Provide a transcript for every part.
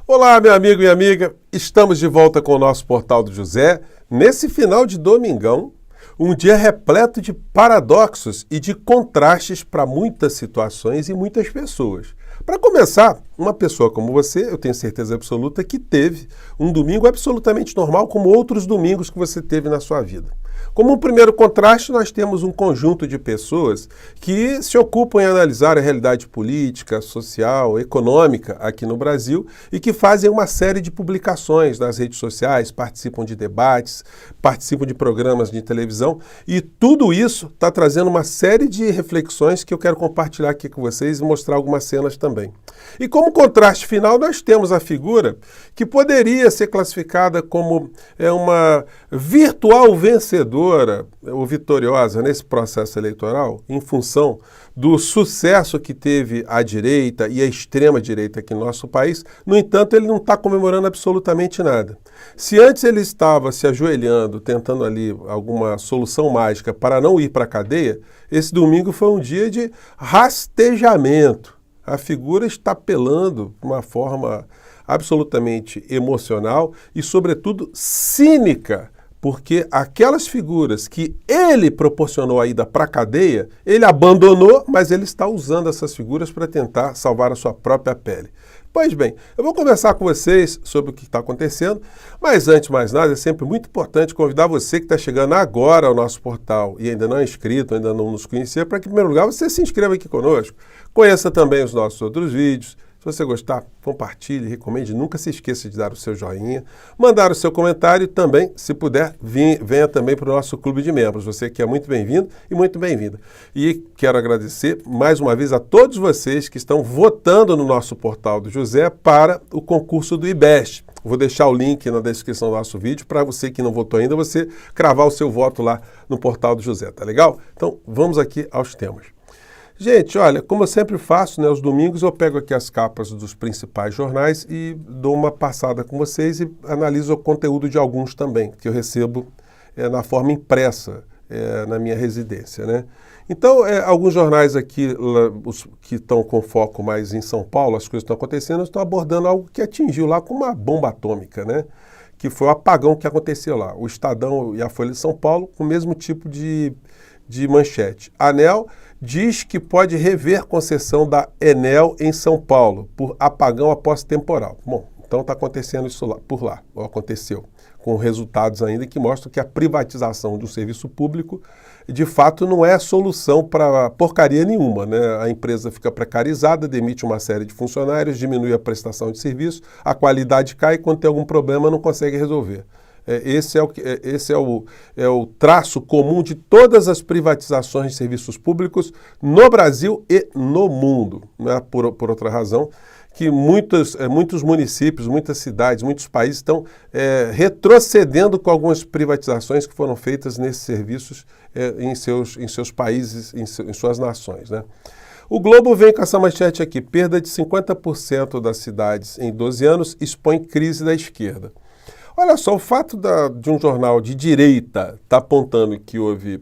Olá, meu amigo e amiga, estamos de volta com o nosso Portal do José, nesse final de domingão, um dia repleto de paradoxos e de contrastes para muitas situações e muitas pessoas. Para começar, uma pessoa como você, eu tenho certeza absoluta que teve um domingo absolutamente normal, como outros domingos que você teve na sua vida. Como um primeiro contraste, nós temos um conjunto de pessoas que se ocupam em analisar a realidade política, social, econômica aqui no Brasil e que fazem uma série de publicações nas redes sociais, participam de debates, participam de programas de televisão e tudo isso está trazendo uma série de reflexões que eu quero compartilhar aqui com vocês e mostrar algumas cenas também. E como contraste final, nós temos a figura que poderia ser classificada como uma virtual vencedora ou vitoriosa nesse processo eleitoral, em função do sucesso que teve a direita e a extrema-direita aqui no nosso país. No entanto, ele não está comemorando absolutamente nada. Se antes ele estava se ajoelhando, tentando ali alguma solução mágica para não ir para a cadeia, esse domingo foi um dia de rastejamento. A figura está apelando de uma forma absolutamente emocional e, sobretudo, cínica, porque aquelas figuras que ele proporcionou a ida para a cadeia, ele abandonou, mas ele está usando essas figuras para tentar salvar a sua própria pele. Pois bem, eu vou conversar com vocês sobre o que está acontecendo, mas antes de mais nada, é sempre muito importante convidar você que está chegando agora ao nosso portal e ainda não é inscrito, ainda não nos conhecia, para que, em primeiro lugar, você se inscreva aqui conosco. Conheça também os nossos outros vídeos. Se você gostar, compartilhe, recomende, nunca se esqueça de dar o seu joinha, mandar o seu comentário e também, se puder, venha também para o nosso clube de membros. Você que é muito bem-vindo e muito bem-vinda. E quero agradecer mais uma vez a todos vocês que estão votando no nosso Portal do José para o concurso do IBEST. Vou deixar o link na descrição do nosso vídeo para você que não votou ainda, você cravar o seu voto lá no Portal do José, tá legal? Então, vamos aqui aos temas. Gente, olha, como eu sempre faço, né, aos domingos eu pego aqui as capas dos principais jornais e dou uma passada com vocês e analiso o conteúdo de alguns também, que eu recebo na forma impressa na minha residência, né? Então, alguns jornais aqui, os que estão com foco mais em São Paulo, as coisas estão acontecendo, estão abordando algo que atingiu lá com uma bomba atômica, né? Que foi o apagão que aconteceu lá. O Estadão e a Folha de São Paulo com o mesmo tipo de manchete. ANEEL diz que pode rever concessão da Enel em São Paulo por apagão após temporal. Bom, então está acontecendo isso lá, por lá, ou aconteceu, com resultados ainda que mostram que a privatização de um serviço público, de fato, não é solução para porcaria nenhuma, né? A empresa fica precarizada, demite uma série de funcionários, diminui a prestação de serviço, a qualidade cai e quando tem algum problema não consegue resolver. Esse é o traço comum de todas as privatizações de serviços públicos no Brasil e no mundo. Não é por outra razão que muitos municípios, muitas cidades, muitos países estão retrocedendo com algumas privatizações que foram feitas nesses serviços em seus países, em suas nações, né? O Globo vem com essa manchete aqui: perda de 50% das cidades em 12 anos expõe crise da esquerda. Olha só, o fato de um jornal de direita estar apontando que houve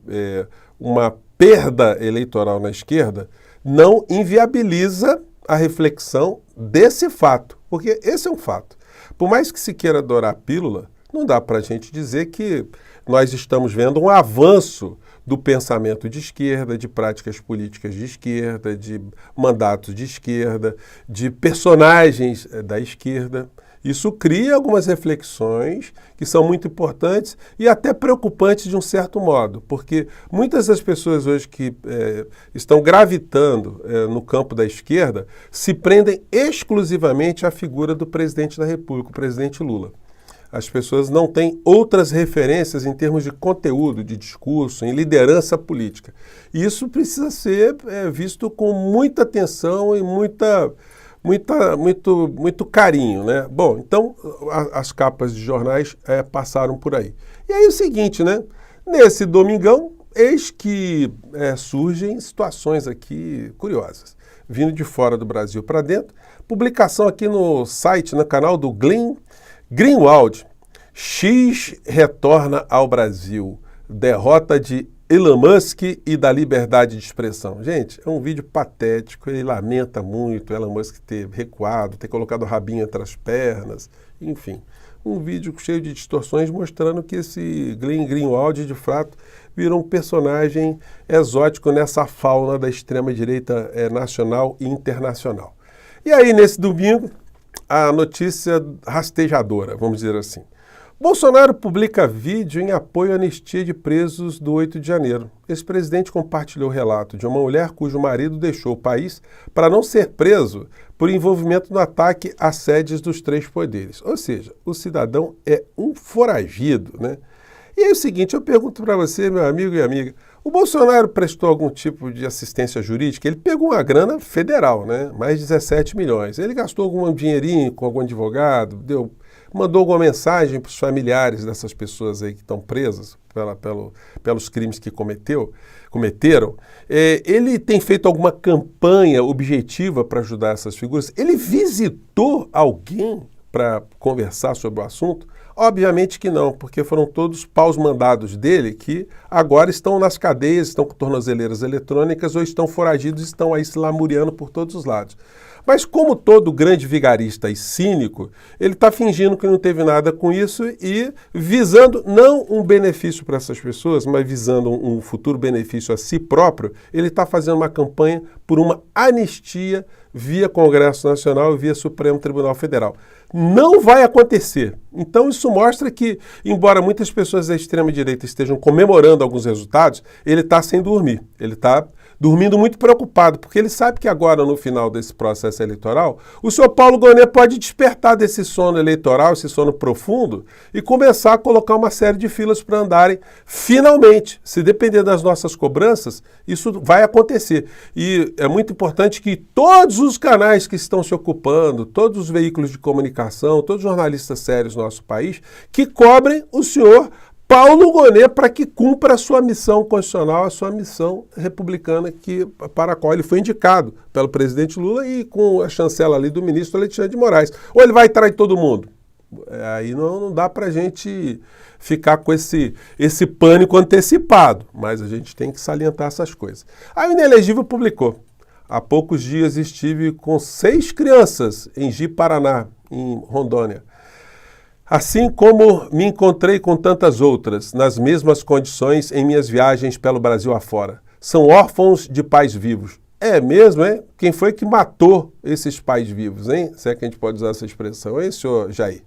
uma perda eleitoral na esquerda não inviabiliza a reflexão desse fato, porque esse é um fato. Por mais que se queira adorar a pílula, não dá para a gente dizer que nós estamos vendo um avanço do pensamento de esquerda, de práticas políticas de esquerda, de mandatos de esquerda, de personagens da esquerda. Isso cria algumas reflexões que são muito importantes e até preocupantes de um certo modo, porque muitas das pessoas hoje que estão gravitando no campo da esquerda se prendem exclusivamente à figura do presidente da República, o presidente Lula. As pessoas não têm outras referências em termos de conteúdo, de discurso, em liderança política. E isso precisa ser visto com muita atenção e muito carinho, né? Bom, então as capas de jornais passaram por aí. E aí o seguinte, né? Nesse domingão, eis que surgem situações aqui curiosas. Vindo de fora do Brasil para dentro, publicação aqui no site, no canal do Greenwald. X retorna ao Brasil. Derrota de Elon Musk e da liberdade de expressão. Gente, é um vídeo patético, ele lamenta muito Elon Musk ter recuado, ter colocado o rabinho entre as pernas, enfim. Um vídeo cheio de distorções mostrando que esse Glenn Greenwald, de fato, virou um personagem exótico nessa fauna da extrema-direita nacional e internacional. E aí, nesse domingo, a notícia rastejadora, vamos dizer assim. Bolsonaro publica vídeo em apoio à anistia de presos do 8 de janeiro. Esse presidente compartilhou o relato de uma mulher cujo marido deixou o país para não ser preso por envolvimento no ataque às sedes dos três poderes. Ou seja, o cidadão é um foragido, né? E aí é o seguinte, eu pergunto para você, meu amigo e amiga, o Bolsonaro prestou algum tipo de assistência jurídica? Ele pegou uma grana federal, né? Mais de 17 milhões. Ele gastou algum dinheirinho com algum advogado, mandou alguma mensagem para os familiares dessas pessoas aí que estão presas pelos crimes que cometeram. Ele tem feito alguma campanha objetiva para ajudar essas figuras? Ele visitou alguém para conversar sobre o assunto? Obviamente que não, porque foram todos paus mandados dele que agora estão nas cadeias, estão com tornozeleiras eletrônicas ou estão foragidos, estão aí se lamuriando por todos os lados. Mas como todo grande vigarista e cínico, ele está fingindo que não teve nada com isso e visando não um benefício para essas pessoas, mas visando um futuro benefício a si próprio, ele está fazendo uma campanha por uma anistia via Congresso Nacional e via Supremo Tribunal Federal. Não vai acontecer. Então isso mostra que, embora muitas pessoas da extrema-direita estejam comemorando alguns resultados, ele está sem dormir. Ele está dormindo muito preocupado, porque ele sabe que agora, no final desse processo eleitoral, o senhor Paulo Gonet pode despertar desse sono eleitoral, esse sono profundo, e começar a colocar uma série de filas para andarem finalmente. Se depender das nossas cobranças, isso vai acontecer. E é muito importante que todos os canais que estão se ocupando, todos os veículos de comunicação, todos os jornalistas sérios do nosso país, que cobrem o senhor Paulo Gonet para que cumpra a sua missão constitucional, a sua missão republicana para a qual ele foi indicado pelo presidente Lula e com a chancela ali do ministro Alexandre de Moraes. Ou ele vai trair todo mundo? Aí não dá para a gente ficar com esse pânico antecipado, mas a gente tem que salientar essas coisas. A Inelegível publicou. Há poucos dias estive com 6 crianças em Ji-Paraná, em Rondônia. Assim como me encontrei com tantas outras, nas mesmas condições em minhas viagens pelo Brasil afora. São órfãos de pais vivos. É mesmo, hein? Quem foi que matou esses pais vivos, hein? Se é que a gente pode usar essa expressão, hein, senhor Jair?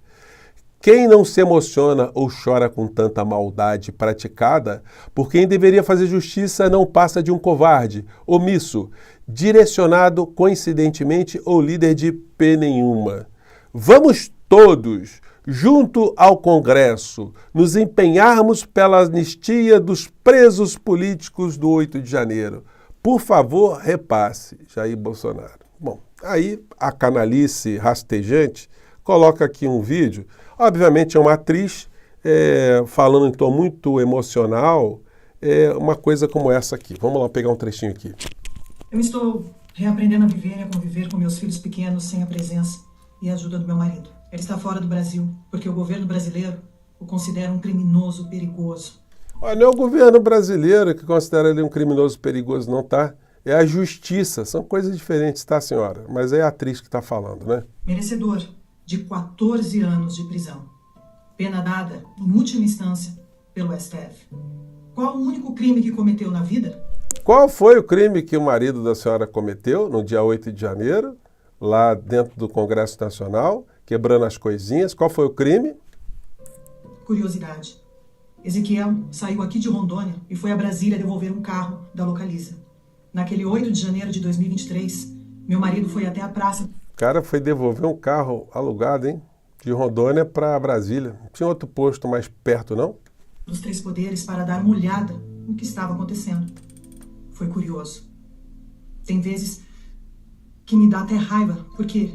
Quem não se emociona ou chora com tanta maldade praticada, por quem deveria fazer justiça não passa de um covarde, omisso, direcionado coincidentemente ou líder de P nenhuma. Vamos todos, junto ao Congresso, nos empenharmos pela anistia dos presos políticos do 8 de janeiro. Por favor, repasse, Jair Bolsonaro. Bom, aí a canalice rastejante coloca aqui um vídeo. Obviamente é uma atriz falando em tom muito emocional, uma coisa como essa aqui. Vamos lá pegar um trechinho aqui. Eu estou reaprendendo a viver e a conviver com meus filhos pequenos sem a presença e a ajuda do meu marido. Ele está fora do Brasil, porque o governo brasileiro o considera um criminoso perigoso. Olha, não é o governo brasileiro que considera ele um criminoso perigoso, não, tá? É a justiça, são coisas diferentes, tá, senhora? Mas é a atriz que está falando, né? Merecedor de 14 anos de prisão. Pena dada, em última instância, pelo STF. Qual o único crime que cometeu na vida? Qual foi o crime que o marido da senhora cometeu no dia 8 de janeiro, lá dentro do Congresso Nacional, quebrando as coisinhas? Qual foi o crime? Curiosidade. Ezequiel saiu aqui de Rondônia e foi a Brasília devolver um carro da Localiza. Naquele 8 de janeiro de 2023, meu marido foi até a praça. O cara foi devolver um carro alugado, hein? De Rondônia para Brasília. Não tinha outro posto mais perto, não? Dos três poderes para dar uma olhada no que estava acontecendo. Foi curioso. Tem vezes que me dá até raiva, porque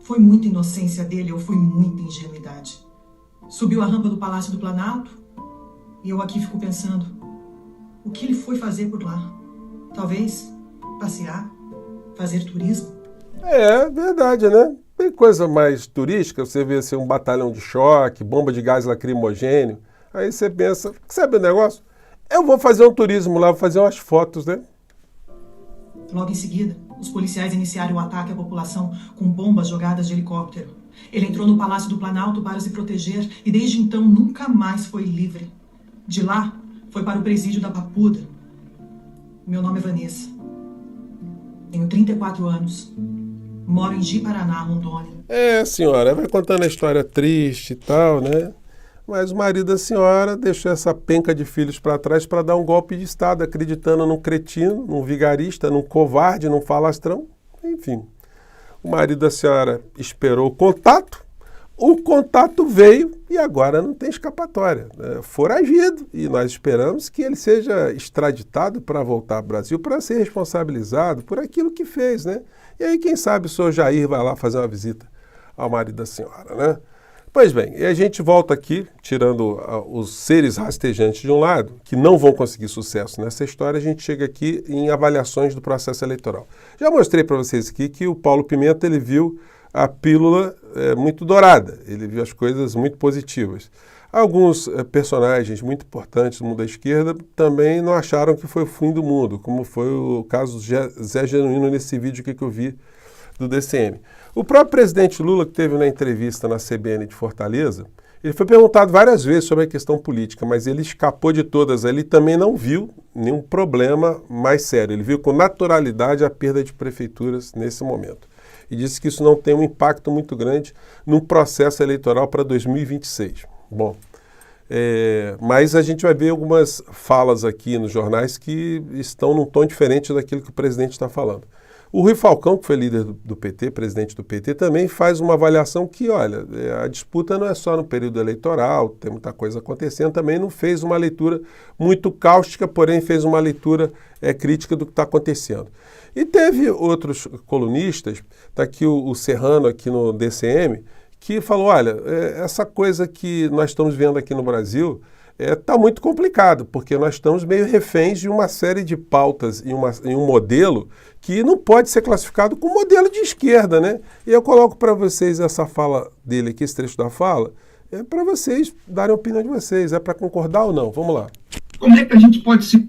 foi muita inocência dele ou foi muita ingenuidade. Subiu a rampa do Palácio do Planalto e eu aqui fico pensando, o que ele foi fazer por lá? Talvez passear, fazer turismo? É verdade, né? Tem coisa mais turística, você vê assim, um batalhão de choque, bomba de gás lacrimogêneo. Aí você pensa, sabe o negócio? Eu vou fazer um turismo lá, vou fazer umas fotos, né? Logo em seguida, os policiais iniciaram o ataque à população com bombas jogadas de helicóptero. Ele entrou no Palácio do Planalto para se proteger e desde então nunca mais foi livre. De lá, foi para o presídio da Papuda. Meu nome é Vanessa. Tenho 34 anos. Moro em Ji-Paraná, Rondônia. É, senhora, vai contando a história triste e tal, né? Mas o marido da senhora deixou essa penca de filhos para trás para dar um golpe de Estado, acreditando num cretino, num vigarista, num covarde, num falastrão. Enfim, o marido da senhora esperou o contato veio e agora não tem escapatória. É foragido e nós esperamos que ele seja extraditado para voltar ao Brasil para ser responsabilizado por aquilo que fez, né? E aí, quem sabe o senhor Jair vai lá fazer uma visita ao marido da senhora, né? Pois bem, e a gente volta aqui, tirando os seres rastejantes de um lado, que não vão conseguir sucesso nessa história, a gente chega aqui em avaliações do processo eleitoral. Já mostrei para vocês aqui que o Paulo Pimenta, ele viu a pílula muito dourada, ele viu as coisas muito positivas. Alguns personagens muito importantes do mundo da esquerda também não acharam que foi o fim do mundo, como foi o caso do Zé Genuíno nesse vídeo que eu vi do DCM. O próprio presidente Lula, que teve na entrevista na CBN de Fortaleza, ele foi perguntado várias vezes sobre a questão política, mas ele escapou de todas. Ele também não viu nenhum problema mais sério. Ele viu com naturalidade a perda de prefeituras nesse momento. E disse que isso não tem um impacto muito grande no processo eleitoral para 2026. Bom, mas a gente vai ver algumas falas aqui nos jornais que estão num tom diferente daquilo que o presidente está falando. O Rui Falcão, que foi líder do PT, presidente do PT, também faz uma avaliação que, olha, a disputa não é só no período eleitoral, tem muita coisa acontecendo, também não fez uma leitura muito cáustica, porém fez uma leitura crítica do que está acontecendo. E teve outros colunistas, está aqui o Serrano, aqui no DCM, que falou, olha, essa coisa que nós estamos vendo aqui no Brasil está muito complicado, porque nós estamos meio reféns de uma série de pautas em um modelo que não pode ser classificado como modelo de esquerda, né? E eu coloco para vocês essa fala dele aqui, esse trecho da fala, para vocês darem a opinião de vocês, é para concordar ou não? Vamos lá. Como é que a gente pode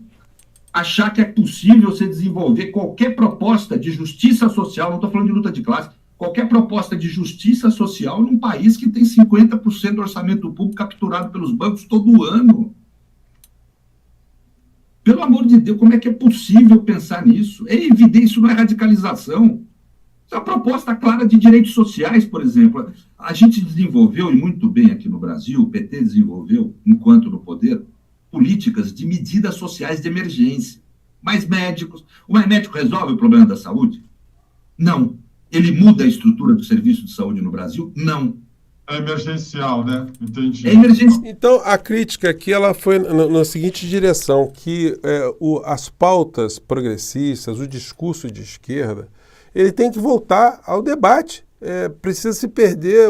achar que é possível você desenvolver qualquer proposta de justiça social, não estou falando de luta de classe, qualquer proposta de justiça social num país que tem 50% do orçamento público capturado pelos bancos todo ano? Pelo amor de Deus, como é que é possível pensar nisso? É evidente, isso não é radicalização. Isso é uma proposta clara de direitos sociais, por exemplo. A gente desenvolveu, e muito bem aqui no Brasil, o PT desenvolveu, enquanto no poder, políticas de medidas sociais de emergência. Mais médicos. O mais médico resolve o problema da saúde? Não. Ele muda a estrutura do serviço de saúde no Brasil? Não. É emergencial, né? Entendi. É emergencial. Então, a crítica aqui ela foi na seguinte direção, que as pautas progressistas, o discurso de esquerda, ele tem que voltar ao debate. Precisa se perder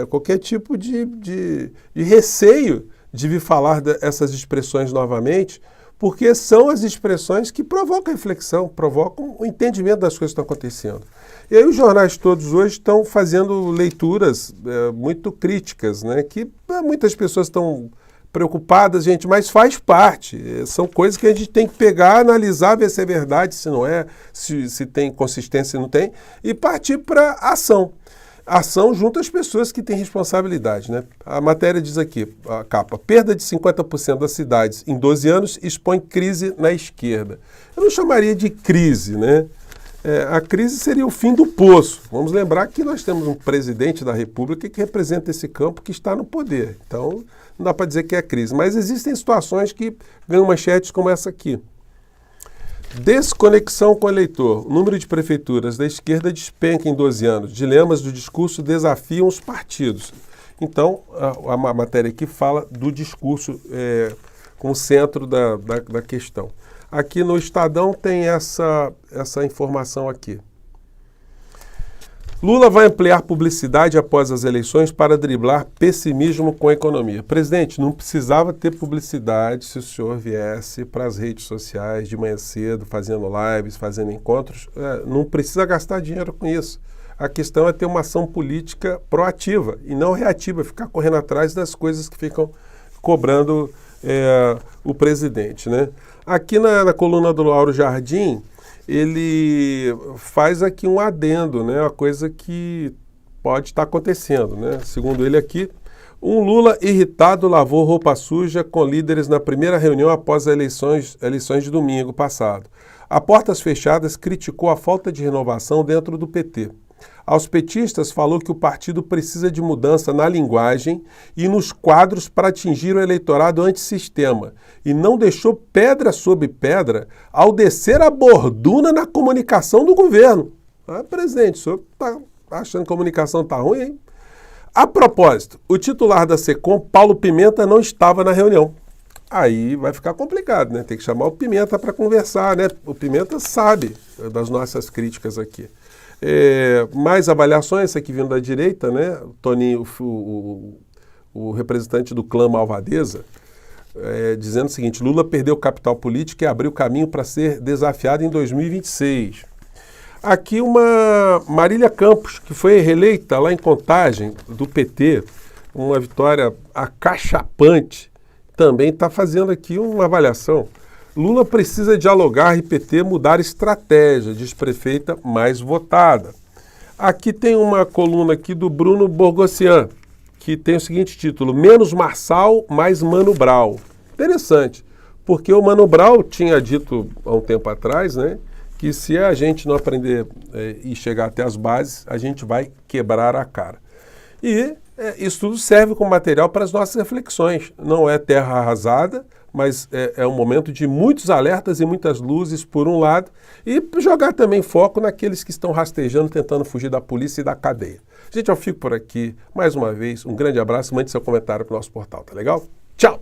qualquer tipo de receio de vir falar dessas expressões novamente, porque são as expressões que provocam reflexão, provocam o entendimento das coisas que estão acontecendo. E aí os jornais todos hoje estão fazendo leituras muito críticas, né? Que muitas pessoas estão preocupadas, gente, mas faz parte. São coisas que a gente tem que pegar, analisar, ver se é verdade, se não é, se tem consistência, se não tem, e partir para ação. Ação junto às pessoas que têm responsabilidade, né? A matéria diz aqui, a capa, perda de 50% das cidades em 12 anos expõe crise na esquerda. Eu não chamaria de crise, né? A crise seria o fim do poço. Vamos lembrar que nós temos um presidente da República que representa esse campo que está no poder. Então, não dá para dizer que é crise. Mas existem situações que ganham manchetes como essa aqui. Desconexão com o eleitor. O número de prefeituras da esquerda despenca em 12 anos. Dilemas do discurso desafiam os partidos. Então, a matéria aqui fala do discurso como centro da questão. Aqui no Estadão tem essa informação aqui. Lula vai ampliar publicidade após as eleições para driblar pessimismo com a economia. Presidente, não precisava ter publicidade se o senhor viesse para as redes sociais de manhã cedo, fazendo lives, fazendo encontros. Não precisa gastar dinheiro com isso. A questão é ter uma ação política proativa e não reativa, ficar correndo atrás das coisas que ficam cobrando o presidente, né? Aqui na coluna do Lauro Jardim, ele faz aqui um adendo, né? Uma coisa que pode estar acontecendo, né? Segundo ele aqui, um Lula irritado lavou roupa suja com líderes na primeira reunião após as eleições de domingo passado. A portas fechadas criticou a falta de renovação dentro do PT. Aos petistas falou que o partido precisa de mudança na linguagem e nos quadros para atingir o eleitorado antissistema e não deixou pedra sobre pedra ao descer a borduna na comunicação do governo. Ah, presidente, o senhor está achando que a comunicação está ruim, hein? A propósito, o titular da SECOM, Paulo Pimenta, não estava na reunião. Aí vai ficar complicado, né? Tem que chamar o Pimenta para conversar, né? O Pimenta sabe das nossas críticas aqui. Mais avaliações, essa aqui vindo da direita, né? O Toninho, o representante do clã Malvadeza, dizendo o seguinte: Lula perdeu capital político e abriu caminho para ser desafiado em 2026. Aqui uma Marília Campos, que foi reeleita lá em Contagem, do PT, uma vitória acachapante, também está fazendo aqui uma avaliação. Lula precisa dialogar e PT mudar estratégia, diz prefeita mais votada. Aqui tem uma coluna aqui do Bruno Borgossian, que tem o seguinte título: Menos Marçal, mais Mano Brown. Interessante, porque o Mano Brown tinha dito há um tempo atrás, né, que se a gente não aprender e chegar até as bases, a gente vai quebrar a cara. E isso tudo serve como material para as nossas reflexões. Não é terra arrasada, mas é um momento de muitos alertas e muitas luzes, por um lado, e jogar também foco naqueles que estão rastejando, tentando fugir da polícia e da cadeia. Gente, eu fico por aqui. Mais uma vez, um grande abraço. Mande seu comentário para o nosso portal, tá legal? Tchau!